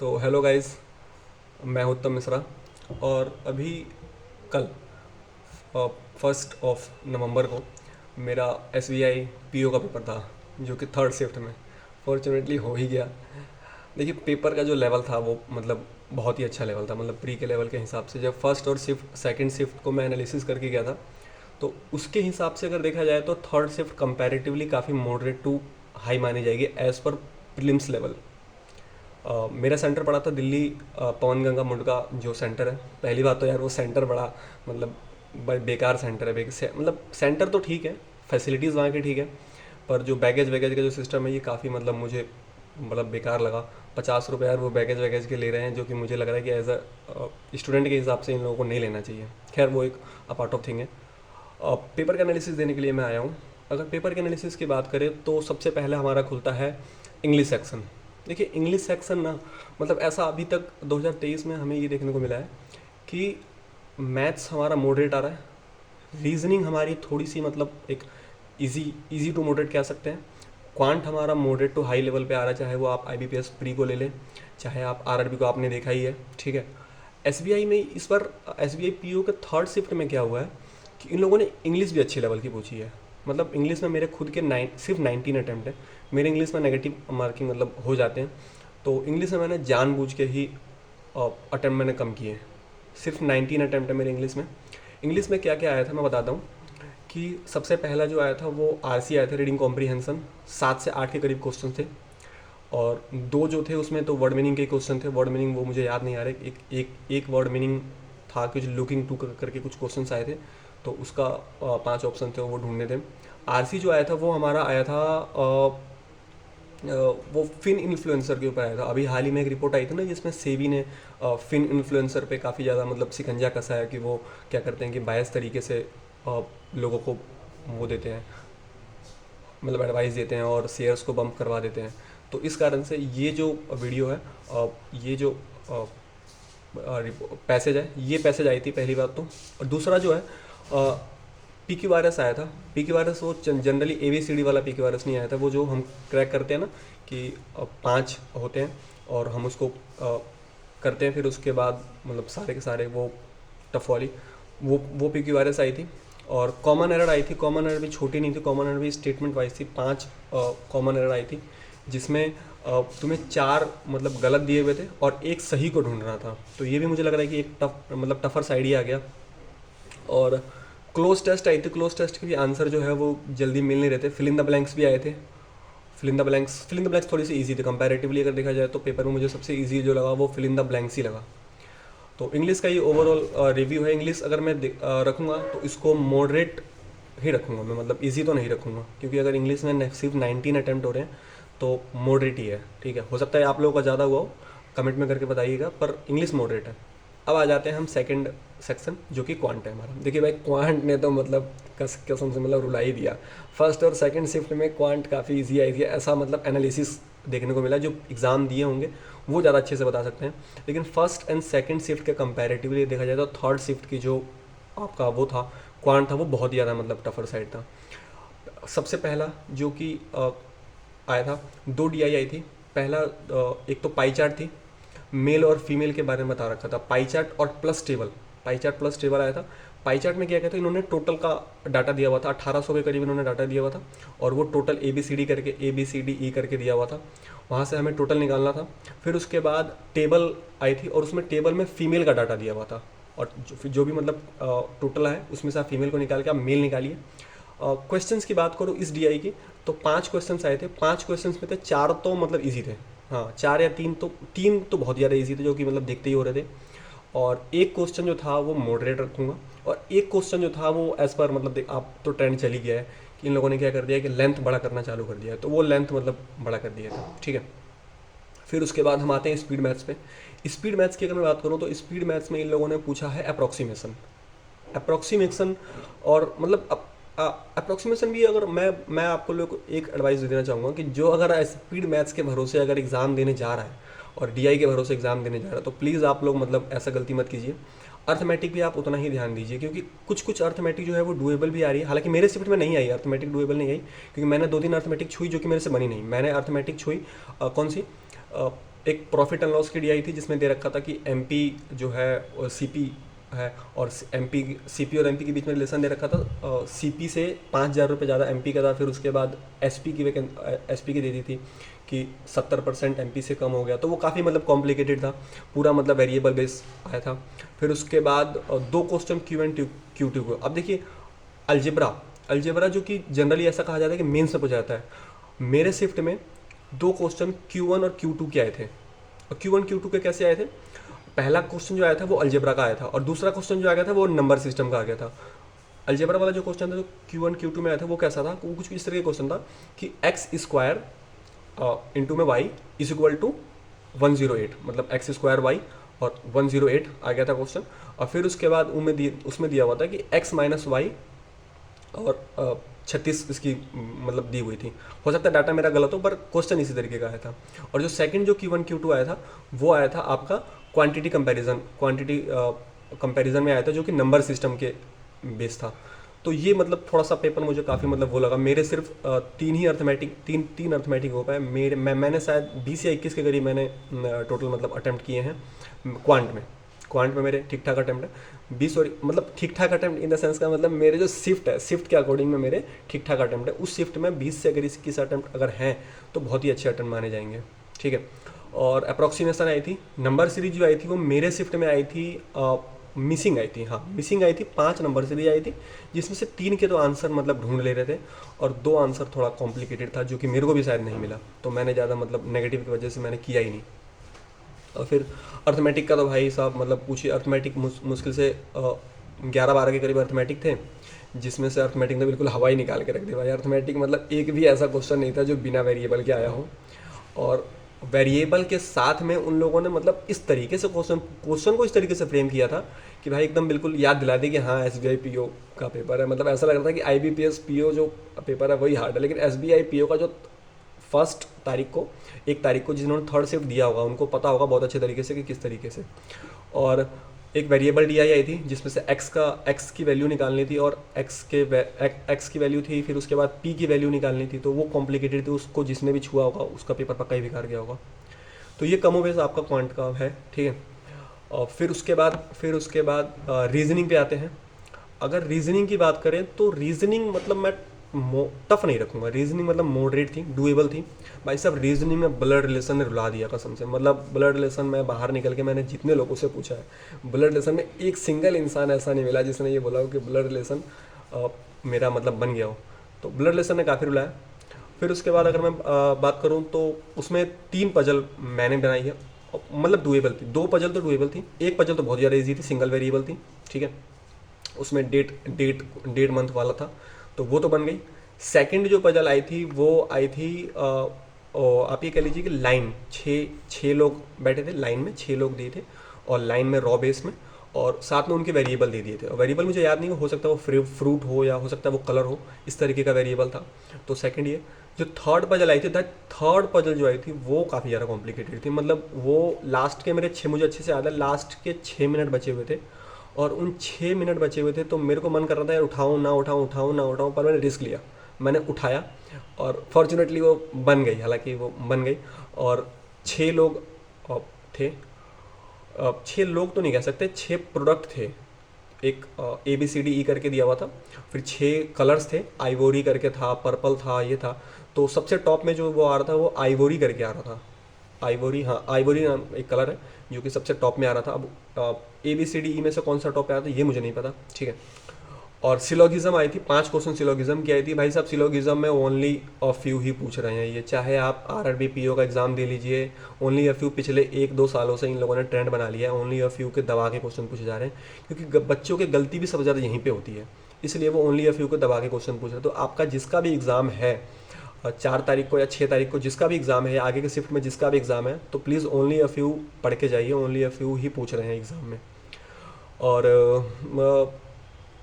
तो hello guys, मैं हूं उत्तम मिश्रा। और अभी कल 1 नवंबर को मेरा SBI PO का पेपर था, जो कि थर्ड शिफ्ट में फॉर्चुनेटली हो ही गया। देखिए, पेपर का जो लेवल था वो मतलब बहुत ही अच्छा लेवल था, मतलब प्री के लेवल के हिसाब से। जब फर्स्ट और शिफ्ट सेकंड शिफ्ट को मैं एनालिसिस करके गया था, तो उसके हिसाब से अगर देखा जाए तो थर्ड शिफ्ट कंपैरेटिवली काफ़ी मॉडरेट टू हाई मानी जाएगी एज़ पर प्रीलिम्स लेवल। मेरा सेंटर पड़ा था दिल्ली पवन गंगा मुंड का जो सेंटर है। पहली बात तो यार वो सेंटर बड़ा मतलब बेकार सेंटर है। मतलब सेंटर तो ठीक है, फैसिलिटीज़ वहाँ की ठीक है, पर जो बैगेज वैगेज का जो सिस्टम है ये काफ़ी मतलब मुझे मतलब बेकार लगा। 50 रुपये यार वो बैगेज वैगेज के ले रहे हैं, जो कि मुझे लग रहा है कि एज अ स्टूडेंट के हिसाब से इन लोगों को नहीं लेना चाहिए। खैर वो एक पार्ट ऑफ थिंग है। पेपर का एनालिसिस देने के लिए मैं आया हूँ। अगर पेपर के एनालिसिस की बात करें तो सबसे पहले हमारा खुलता है इंग्लिश सेक्शन। देखिए, इंग्लिश सेक्शन ना मतलब ऐसा अभी तक 2023 में हमें ये देखने को मिला है कि मैथ्स हमारा मॉडरेट आ रहा है, रीजनिंग हमारी थोड़ी सी मतलब एक इजी टू मॉडरेट कह सकते हैं, क्वांट हमारा मॉडरेट टू हाई लेवल पे आ रहा है, चाहे वो आप IBPS प्री को ले लें, चाहे आप RRB को आपने देखा ही है। ठीक है। SBI में इस बार SBI PO के थर्ड शिफ्ट में क्या हुआ है कि इन लोगों ने इंग्लिश भी अच्छे लेवल की पूछी है। मतलब इंग्लिश में मेरे खुद के सिर्फ 19 अटैम्प्ट है। मेरे इंग्लिश में नेगेटिव मार्किंग मतलब हो जाते हैं, तो इंग्लिश में मैंने जानबूझ के ही अटैम्प्ट मैंने कम किए हैं। सिर्फ 19 अटैम्प्ट है मेरे इंग्लिश में। इंग्लिश में क्या क्या आया था मैं बताता हूँ। कि सबसे पहला जो आया था वो RC आया था, रीडिंग कॉम्प्रीहेंसन। 7 से 8 के करीब क्वेश्चन थे, और दो जो थे उसमें तो वर्ड मीनिंग के क्वेश्चन थे। वर्ड मीनिंग वो मुझे याद नहीं आ रहे। एक वर्ड मीनिंग था कि जो लुकिंग टू करके कुछ क्वेश्चन आए थे, तो उसका 5 ऑप्शन थे, वो ढूंढने थे। RC जो आया था वो हमारा आया था वो फिन इन्फ्लुएंसर के ऊपर आया था। अभी हाल ही में एक रिपोर्ट आई थी ना, जिसमें सेबी ने फिन इन्फ्लुएंसर पे काफ़ी ज़्यादा मतलब शिकंजा कसा है कि वो क्या करते हैं कि बायस तरीके से लोगों को वो देते हैं, मतलब एडवाइस देते हैं और शेयर्स को बम्प करवा देते हैं। तो इस कारण से ये जो वीडियो है, ये जो पैसेज है, ये पैसेज आई थी पहली बात तो। और दूसरा जो है PQ वायरस आया था। PQ वायरस वो जनरली ABCD वाला PQ वायरस नहीं आया था, वो जो हम क्रैक करते हैं ना कि 5 होते हैं और हम उसको करते हैं, फिर उसके बाद मतलब सारे के सारे वो टफ वाली वो PQ वायरस आई थी। और कॉमन एरर आई थी। कॉमन एरर भी छोटी नहीं थी, कॉमन एरर भी स्टेटमेंट वाइज थी। 5 कॉमन एरर आई थी, जिसमें तुम्हें 4 मतलब गलत दिए हुए थे और एक सही को ढूंढना था। तो ये भी मुझे लग रहा है कि एक टफ मतलब टफर साइड ही आ गया। और क्लोज टेस्ट आई थी। क्लोज टेस्ट के भी आंसर जो है वो जल्दी मिल नहीं रहे थे। फिल इन द ब्लैंक्स भी आए थे। फिल इन द ब्लैंक्स थोड़ी सी इजी थी कंपैरेटिवली। अगर देखा जाए तो पेपर में मुझे सबसे इजी जो लगा वो फिल इन द ब्लैंक्स ही लगा। तो इंग्लिश का ये ओवरऑल रिव्यू है। इंग्लिश अगर मैं रखूँगा तो इसको मॉडरेट ही रखूँगा मैं, मतलब इजी तो नहीं रखूँगा, क्योंकि अगर इंग्लिश में सिर्फ 19 अटैम्प्ट हो रहे हैं तो मॉडरेट ही है। ठीक है, हो सकता है आप लोगों का ज़्यादा हुआ हो, कमेंट में करके बताइएगा, पर इंग्लिश मॉडरेट है। अब आ जाते हैं हम सेकंड सेक्शन, जो कि क्वांट है हमारा। देखिए भाई, क्वांट ने तो मतलब कसम से मतलब रुला ही दिया। फर्स्ट और सेकंड शिफ्ट में क्वांट काफ़ी इजी आई थी, ऐसा मतलब एनालिसिस देखने को मिला। जो एग्ज़ाम दिए होंगे वो ज़्यादा अच्छे से बता सकते हैं, लेकिन फर्स्ट एंड सेकंड शिफ्ट के कंपैरेटिवली देखा जाए तो थर्ड शिफ्ट की जो आपका वो था क्वांट था, वो बहुत ज़्यादा मतलब टफर साइड था। सबसे पहला जो कि आया था, 2 DI आई थी। पहला एक तो पाई चार्ट थी, मेल और फीमेल के बारे में बता रखा था। पाई चार्ट और plus table, pie chart plus table आया था। पाई चार्ट में क्या कहते हैं, इन्होंने टोटल का डाटा दिया हुआ था, 1800 के करीब इन्होंने डाटा दिया हुआ था, और वो टोटल ABCDE करके दिया हुआ था। वहाँ से हमें टोटल निकालना था। फिर उसके बाद टेबल आई थी, और उसमें टेबल में फीमेल का डाटा दिया हुआ था, और जो भी मतलब टोटल है उसमें से आप फीमेल को निकाल के आप मेल निकालिए। क्वेश्चंस की बात करो इस DI की, तो 5 क्वेश्चंस आए थे। 5 क्वेश्चंस में थे 4 तो मतलब इजी थे, हाँ 4 या 3 तो बहुत ज़्यादा इजी थे, जो कि मतलब देखते ही हो रहे थे। और एक क्वेश्चन जो था वो मॉडरेट रखूँगा, और एक क्वेश्चन जो था वो एज़ पर मतलब आप तो ट्रेंड चली गया है कि इन लोगों ने क्या कर दिया कि लेंथ बड़ा करना चालू कर दिया है, तो वो लेंथ मतलब बड़ा कर दिया था। ठीक है। फिर उसके बाद हम आते हैं स्पीड मैथ्स पे। स्पीड मैथ्स की अगर मैं बात करूँ तो स्पीड मैथ्स में इन लोगों ने पूछा है अप्रोक्सीमेशन। और मतलब अप्रोक्सीमेशन भी, अगर मैं आपको लोग एक एडवाइस दे देना चाहूँगा कि जो अगर स्पीड मैथ्स के भरोसे अगर एग्ज़ाम देने जा रहा है और DI के भरोसे एग्ज़ाम देने जा रहा है, तो प्लीज़ आप लोग मतलब ऐसा गलती मत कीजिए। अर्थमेटिक भी आप उतना ही ध्यान दीजिए, क्योंकि कुछ कुछ अर्थमेटिक जो है वो डुएबल भी आ रही है। हालांकि मेरे शिफ्ट में नहीं आई अर्थमेटिक, डुएबल नहीं आई, क्योंकि मैंने 2-3 अर्थमेटिक छुई जो कि मेरे से बनी नहीं। मैंने अर्थमेटिक छुई कौन सी एक प्रॉफिट एंड लॉस की डी आई थी जिसमें दे रखा था कि एम पी जो है सी पी है, और एम पी सी पी और एम पी के बीच में रिलेशन दे रखा था। सी पी से 5,000 रुपये ज़्यादा एम पी का था। फिर उसके बाद एस पी की एस पी की दे दी थी कि 70% एम पी से कम हो गया। तो वो काफ़ी मतलब कॉम्प्लिकेटेड था, पूरा मतलब वेरिएबल बेस आया था। फिर उसके बाद 2 question Q and Q two को। अब देखिए अलजेब्रा जो कि जनरली ऐसा कहा जाता है कि मेंस में पूछा जाता है, मेरे शिफ्ट में 2 क्वेश्चन Q1 और Q2 के आए थे। और Q1 Q2 के कैसे आए थे? पहला क्वेश्चन जो आया था वो अलजेब्रा का आया था, और दूसरा क्वेश्चन जो आ गया था वो नंबर सिस्टम का आ गया था। अलजेब्रा वाला जो क्वेश्चन था जो Q1 Q2 में आया था वो कैसा था? वो कुछ इस तरह का क्वेश्चन था कि एक्स स्क्वायर इंटू में वाई इज इक्वल टू 108, मतलब एक्स स्क्वायर वाई और 108 आ गया था क्वेश्चन। और फिर उसके बाद उसमें दिया हुआ था कि एक्स माइनस वाई और 36 इसकी मतलब दी हुई थी। हो सकता है डाटा मेरा गलत हो, पर क्वेश्चन इसी तरीके का आया था। और जो सेकंड जो Q1 Q2 आया था वो आया था आपका क्वांटिटी कंपैरिजन में आया था, जो कि नंबर सिस्टम के बेस था। तो ये मतलब थोड़ा सा पेपर मुझे काफ़ी मतलब वो लगा। मेरे सिर्फ तीन अर्थमेटिक हो पाए मेरे। मैंने शायद 20 या 21 के करीब मैंने टोटल मतलब अटैम्प्ट किए हैं क्वांट में मेरे ठीक ठाक अटैम्प्ट है 20, और मतलब ठीक ठाक अटैम्प्ट इन द सेंस का मतलब मेरे जो शिफ्ट के अकॉर्डिंग में मेरे ठीक ठाक अटैम्प्ट है। उस शिफ्ट में 20 से अगर 21 अटैम्प्ट अगर हैं तो बहुत ही अच्छे अटैम्प्ट माने जाएंगे, ठीक है। और अप्रॉक्सीमेशन आई थी, नंबर सीरीज जो आई थी वो मेरे शिफ्ट में आई थी मिसिंग आई थी। हाँ, मिसिंग आई थी, 5 नंबर सीरीज आई थी, जिसमें से 3 के तो आंसर मतलब ढूंढ ले रहे थे, और 2 आंसर थोड़ा कॉम्प्लिकेटेड था जो कि मेरे को भी शायद नहीं मिला। तो मैंने ज़्यादा मतलब नेगेटिव की वजह से मैंने किया ही नहीं। और फिर अर्थमेटिक का तो भाई साहब मतलब पूछिए, अर्थमेटिक मुश्किल से 11-12 के करीब अर्थमेटिक थे, जिसमें से अर्थमेटिक ने बिल्कुल हवा ही निकाल के रख दी भाई। अर्थमेटिक मतलब एक भी ऐसा क्वेश्चन नहीं था जो बिना वेरिएबल के आया हो, और वेरिएबल के साथ में उन लोगों ने मतलब इस तरीके से क्वेश्चन को इस तरीके से फ्रेम किया था कि भाई एकदम बिल्कुल याद दिला दी कि हाँ SBI PO का पेपर है। मतलब ऐसा लग रहा था कि IBPS PO जो पेपर है वही हार्ड है, लेकिन SBI PO का जो 1 तारीख को जिन्होंने थर्ड शिफ्ट दिया होगा उनको पता होगा बहुत अच्छे तरीके से कि किस तरीके से। और एक वेरिएबल DI आई थी जिसमें से एक्स की वैल्यू निकालनी थी, और एक्स की वैल्यू थी, फिर उसके बाद P की वैल्यू निकालनी थी। तो वो कॉम्प्लिकेटेड थी, उसको जिसने भी छुआ होगा उसका पेपर पक्का ही बेकार गया होगा। तो ये कमोबेश आपका क्वांट का है, ठीक है। और फिर उसके बाद रीजनिंग पे आते हैं। अगर रीजनिंग की बात करें तो रीजनिंग मतलब मैं टफ नहीं रखूंगा। रीजनिंग मतलब मॉडरेट थी, डुएबल थी। भाई साहब रीजनिंग में ब्लड रिलेशन ने रुला दिया कसम से। मतलब ब्लड रिलेशन में बाहर निकल के मैंने जितने लोगों से पूछा है, ब्लड रिलेशन में एक सिंगल इंसान ऐसा नहीं मिला जिसने ये बोला हो कि ब्लड रिलेशन मेरा मतलब बन गया हो। तो ब्लड रिलेशन ने काफ़ी रुलाया। फिर उसके बाद अगर मैं बात करूँ तो उसमें 3 पजल मैंने बनाई है, मतलब डुएबल थी। 2 पजल तो डुएबल थी, एक पजल तो बहुत ज़्यादा ईजी थी, सिंगल वेरिएबल थी, ठीक है। उसमें डेट मंथ वाला था, तो वो तो बन गई। सेकंड जो पजल आई थी वो आई थी आप ये कह लीजिए कि लाइन, छः लोग बैठे थे लाइन में, 6 लोग दिए थे, और लाइन में रॉ बेस में, और साथ में उनके वेरिएबल दे दिए थे। और वेरिएबल मुझे याद नहीं, हो सकता है वो फ्रूट हो या हो सकता है वो कलर हो, इस तरीके का वेरिएबल था। तो सेकंड ये जो थर्ड पजल आई थी, थर्ड पजल जो आई थी वो काफ़ी ज़्यादा कॉम्प्लिकेटेड थी। मतलब वो लास्ट के मेरे 6, मुझे अच्छे से याद है, लास्ट के 6 मिनट बचे हुए थे, और उन 6 मिनट बचे हुए थे तो मेरे को मन कर रहा था यार उठाऊँ ना उठाऊँ, पर मैंने रिस्क लिया, मैंने उठाया, और फॉर्चुनेटली वो बन गई। हालांकि वो बन गई, और 6 लोग थे। 6 लोग तो नहीं कह सकते, 6 प्रोडक्ट थे। एक ABCDE करके दिया हुआ था, फिर 6 कलर्स थे, आइवोरी करके था, पर्पल था, ये था। तो सबसे टॉप में जो वो आ रहा था वो आइवोरी करके आ रहा था। आइवोरी, हाँ आइवोरी नाम एक कलर है जो कि सबसे टॉप में आ रहा था। अब ABCDE में से कौन सा टॉप पे आ रहा था ये मुझे नहीं पता, ठीक है। और सिलोगिज्म आई थी, 5 क्वेश्चन सिलोगिज्म की आई थी। भाई साहब सिलोगिज्म में ओनली अ फ्यू ही पूछ रहे हैं ये, चाहे आप RRB PO का एग्जाम दे लीजिए, ओनली अ फ्यू। पिछले 1-2 सालों से इन लोगों ने ट्रेंड बना लिया है, ओनली अ फ्यू के दबा के क्वेश्चन पूछे जा रहे हैं, क्योंकि बच्चों की गलती भी सबसे ज़्यादा यहीं पर होती है, इसलिए वो ओनली अ फ्यू के दबा के क्वेश्चन पूछ रहे हैं। तो आपका जिसका भी एग्ज़ाम है 4 तारीख को या 6 तारीख को, जिसका भी एग्ज़ाम है, आगे के शिफ्ट में जिसका भी एग्ज़ाम है, तो प्लीज़ ओनली अ फ्यू पढ़ के जाइए, ओनली अ फ्यू ही पूछ रहे हैं एग्ज़ाम में। और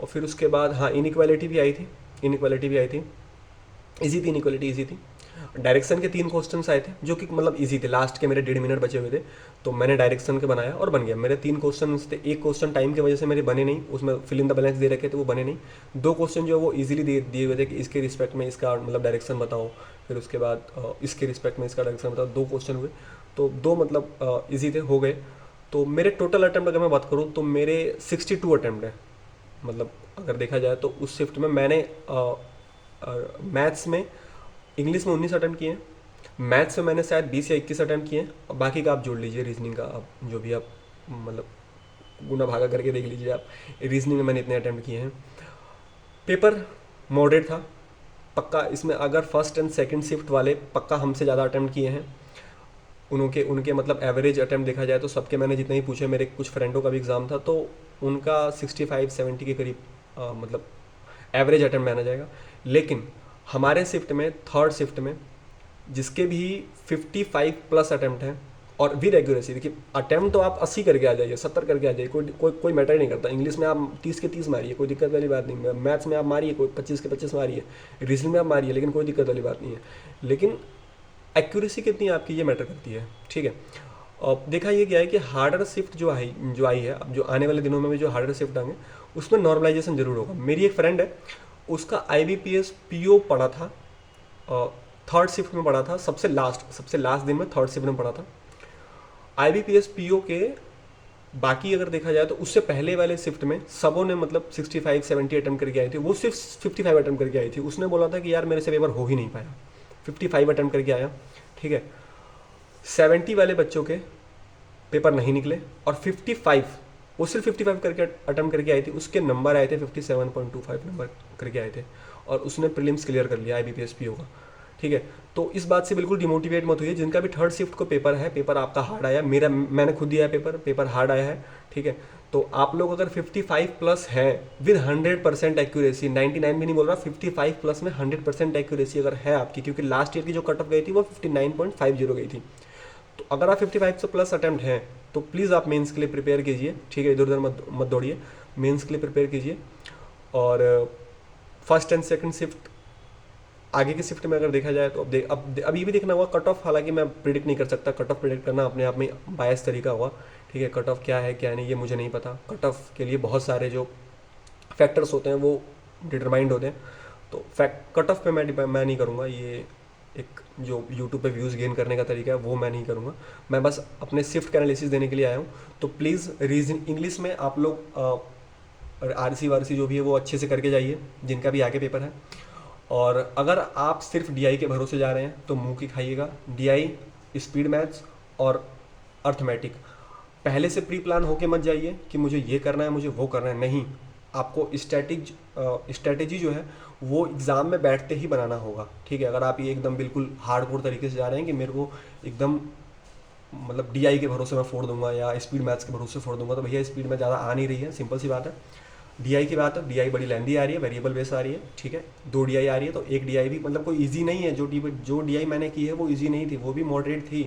फिर उसके बाद हाँ इनइक्वालिटी भी आई थी, ईजी थी, इनइक्वालिटी ईजी थी। डायरेक्शन के 3 क्वेश्चंस आए थे जो कि मतलब ईजी थे। लास्ट के मेरे 1.5 मिनट बचे हुए थे, तो मैंने डायरेक्शन के बनाया और बन गया। मेरे 3 क्वेश्चन थे, एक क्वेश्चन टाइम की वजह से मेरे बने नहीं, उसमें फिल इन द ब्लैंक्स दे रखे थे वो बने नहीं। 2 क्वेश्चन जो है वो ईजिली दिए हुए थे कि इसके रिस्पेक्ट में इसका मतलब डायरेक्शन बताओ, फिर उसके बाद इसके रिस्पेक्ट में इसका डायरेक्शन बताओ, 2 क्वेश्चन हुए। तो 2 मतलब इजी थे, हो गए। तो मेरे टोटल अटैम्प्ट अगर मैं बात करूँ तो मेरे 62 अटैम्प्ट है। मतलब अगर देखा जाए तो उस शिफ्ट में मैंने मैथ्स में, इंग्लिश में 19 अटैम्प्ट किए हैं, मैथ्स में मैंने शायद 20 या 21 अटैम्प्ट किए हैं, और बाकी का आप जोड़ लीजिए, रीजनिंग का आप जो भी आप मतलब गुना भागा करके देख लीजिए आप। रीजनिंग में मैंने इतने अटैम्प्ट किए हैं। पेपर मॉडरेट था पक्का। इसमें अगर फर्स्ट एंड सेकंड शिफ्ट वाले पक्का हमसे ज़्यादा अटैम्प्ट किए हैं, उनके उनके मतलब एवरेज अटैम्प्ट देखा जाए तो सबके मैंने जितने ही पूछे, मेरे कुछ फ्रेंडों का भी एग्ज़ाम था तो उनका 65-70 के करीब मतलब एवरेज अटैम्प्ट माना जाएगा। लेकिन हमारे शिफ्ट में, थर्ड शिफ्ट में, जिसके भी 55 प्लस अटैम्प्ट हैं और विद एक्यूरेसी, देखिए अटैम्प्ट तो आप 80 करके आ जाइए, 70 करके आ जाइए, कोई मैटर ही नहीं करता। इंग्लिश में आप 30 के 30 मारिए, कोई दिक्कत वाली बात नहीं है। मैथ्स में आप मारिए, कोई 25 के 25 मारिए। रीजनिंग में आप मारिए, लेकिन कोई दिक्कत वाली बात नहीं है। लेकिन एक्यूरेसी कितनी है आपकी, ये मैटर करती है, ठीक है। अब देखा ये गया है कि हार्डर शिफ्ट जो आई है, अब जो आने वाले दिनों में भी जो हार्डर शिफ्ट आएंगे उसमें नॉर्मलाइजेशन जरूर होगा। मेरी एक फ्रेंड है, उसका IBPS PO पढ़ा था, थर्ड शिफ्ट में पढ़ा था, सबसे लास्ट दिन में थर्ड शिफ्ट में पढ़ा था। IBPS PO के बाकी अगर देखा जाए तो उससे पहले वाले शिफ्ट में सबों ने मतलब 65-70 अटेम्प्ट करके आई थी, वो सिर्फ 55 अटेम्प्ट करके आई थी। उसने बोला था कि यार मेरे से पेपर हो ही नहीं पाया, 55 अटेम्प्ट करके आया, ठीक है। 70 वाले बच्चों के पेपर नहीं निकले, और 55, वो सिर्फ 55 करके अटेम्प्ट करके आई थी, उसके नंबर आए थे 57.25 नंबर करके आए थे, और उसने प्रीलिम्स क्लियर कर लिया IBPS PO का, ठीक है। तो इस बात से बिल्कुल डिमोटिवेट मत हुई। जिनका भी थर्ड शिफ्ट को पेपर है, पेपर आपका हार्ड आया, मैंने खुद दिया है पेपर हार्ड आया है, ठीक है। तो आप लोग अगर 55 प्लस हैं विद 100% एक्यूरेसी, 99 भी नहीं बोल रहा, 55 प्लस में 100% एक्यूरेसी अगर है आपकी, क्योंकि लास्ट ईयर की जो कट ऑफ गई थी वो 59.50 गई थी। तो अगर आप 55 से प्लस अटैम्प्ट हैं तो प्लीज़ आप मेंस के लिए प्रिपेयर कीजिए, ठीक है। इधर उधर मत दौड़िए, मेंस के लिए प्रिपेयर कीजिए। और फर्स्ट एंड सेकंड शिफ्ट, आगे की शिफ्ट में अगर देखा जाए तो अब ये भी देखना होगा कट ऑफ। हालांकि मैं प्रिडिक्ट नहीं कर सकता, कट ऑफ प्रिडिक्ट करना अपने आप में बायस तरीका होगा, ठीक है। कट ऑफ क्या है क्या नहीं ये मुझे नहीं पता। कट ऑफ के लिए बहुत सारे जो फैक्टर्स होते हैं वो डिटरमाइंड होते हैं, तो कट ऑफ पे मैं नहीं करूँगा। ये एक जो यूट्यूब पे व्यूज़ गेन करने का तरीका है वो मैं नहीं करूँगा। मैं बस अपने शिफ्ट का एनालिसिस देने के लिए आया हूँ। तो प्लीज़ रीजन इंग्लिश में आप लोग RC जो भी है वो अच्छे से करके जाइए, जिनका भी आगे पेपर है। और अगर आप सिर्फ DI के भरोसे जा रहे हैं तो मुंह की खाइएगा। DI, स्पीड मैथ्स और अर्थमेटिक पहले से प्री प्लान होके मत जाइए कि मुझे ये करना है, मुझे वो करना है, नहीं। आपको स्ट्रैटेजी जो है वो एग्ज़ाम में बैठते ही बनाना होगा, ठीक है। अगर आप ये एकदम बिल्कुल हार्डकोर तरीके से जा रहे हैं कि मेरे को एकदम मतलब DI के भरोसे मैं फोड़ दूंगा या स्पीड मैथ्स के भरोसे फोड़ दूंगा, तो भैया स्पीड में ज़्यादा आ नहीं रही है, सिंपल सी बात है। DI की बात है, DI बड़ी लेंदी आ रही है, वेरिएबल बेस आ रही है, ठीक है। 2 DI आ रही है, तो एक DI भी मतलब कोई ईजी नहीं है। जो DI मैंने की है वो ईजी नहीं थी, वो भी मॉडरेट थी,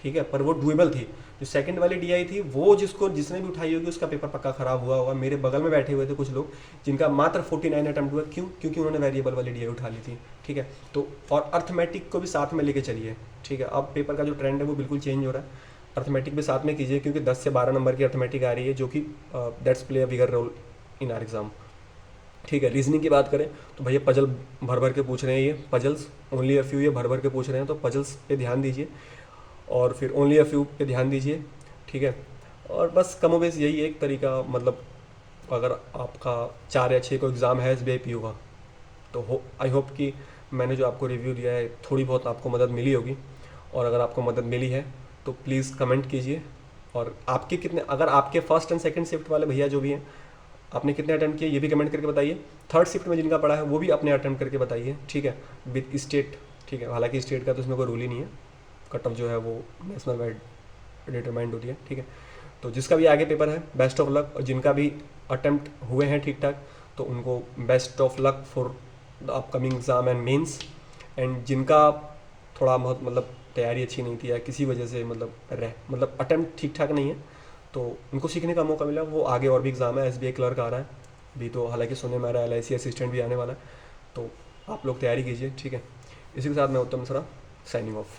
ठीक है, पर वो डुएबल थी। जो सेकंड वाली DI थी वो जिसने भी उठाई होगी उसका पेपर पक्का खराब हुआ होगा। मेरे बगल में बैठे हुए थे कुछ लोग जिनका मात्र 49 अटैम्प्ट हुआ, क्यों? क्योंकि उन्होंने वेरिएबल वाली DI उठा ली थी, ठीक है। तो और अर्थमेटिक को भी साथ में लेके चलिए, ठीक है। अब पेपर का जो ट्रेंड है वो बिल्कुल चेंज हो रहा है, अर्थमेटिक भी साथ में कीजिए, क्योंकि 10 से 12 नंबर की अर्थमेटिक आ रही है जो कि that's play a bigger role in our exam, ठीक है। रीजनिंग की बात करें तो भैया पजल भर भर के पूछ रहे हैं, ये पजल्स ओनली अ फ्यू ये भर भर के पूछ रहे हैं, तो पजल्स पे ध्यान दीजिए और फिर ओनली अ फ्यू पे ध्यान दीजिए, ठीक है। और बस कमोबेश यही एक तरीका, मतलब अगर आपका 4 या 6 को एग्ज़ाम है SBI PO का, तो आई होप कि मैंने जो आपको रिव्यू दिया है थोड़ी बहुत आपको मदद मिली होगी। और अगर आपको मदद मिली है तो प्लीज़ कमेंट कीजिए। और आपके कितने, अगर आपके फर्स्ट एंड सेकंड शिफ्ट वाले भैया जो भी हैं, आपने कितने अटैम्प्ट किए ये भी कमेंट करके बताइए। थर्ड शिफ्ट में जिनका पड़ा है वो भी अपने अटैम्प्ट करके बताइए, ठीक है, विद स्टेट, ठीक है। हालांकि स्टेट का तो इसमें कोई रूल ही नहीं है, कट ऑफ जो है वो नेशनल वाइड डिटरमाइंड होती है, ठीक है। तो जिसका भी आगे पेपर है बेस्ट ऑफ लक, और जिनका भी अटैम्प्ट हुए हैं ठीक ठाक तो उनको best of luck for the upcoming exam and mains. And जिनका थोड़ा बहुत मतलब तैयारी अच्छी नहीं थी या किसी वजह से मतलब अटैम्प्ट ठीक ठाक नहीं है, तो उनको सीखने का मौका मिला, वो आगे और भी एग्ज़ाम है। SBI क्लर्क आ रहा है भी, तो हालांकि सुनने में आ रहा है LIC असिस्टेंट भी आने वाला है, तो आप लोग तैयारी कीजिए, ठीक है। इसी के साथ मैं उत्तम मिश्रा साइनिंग ऑफ।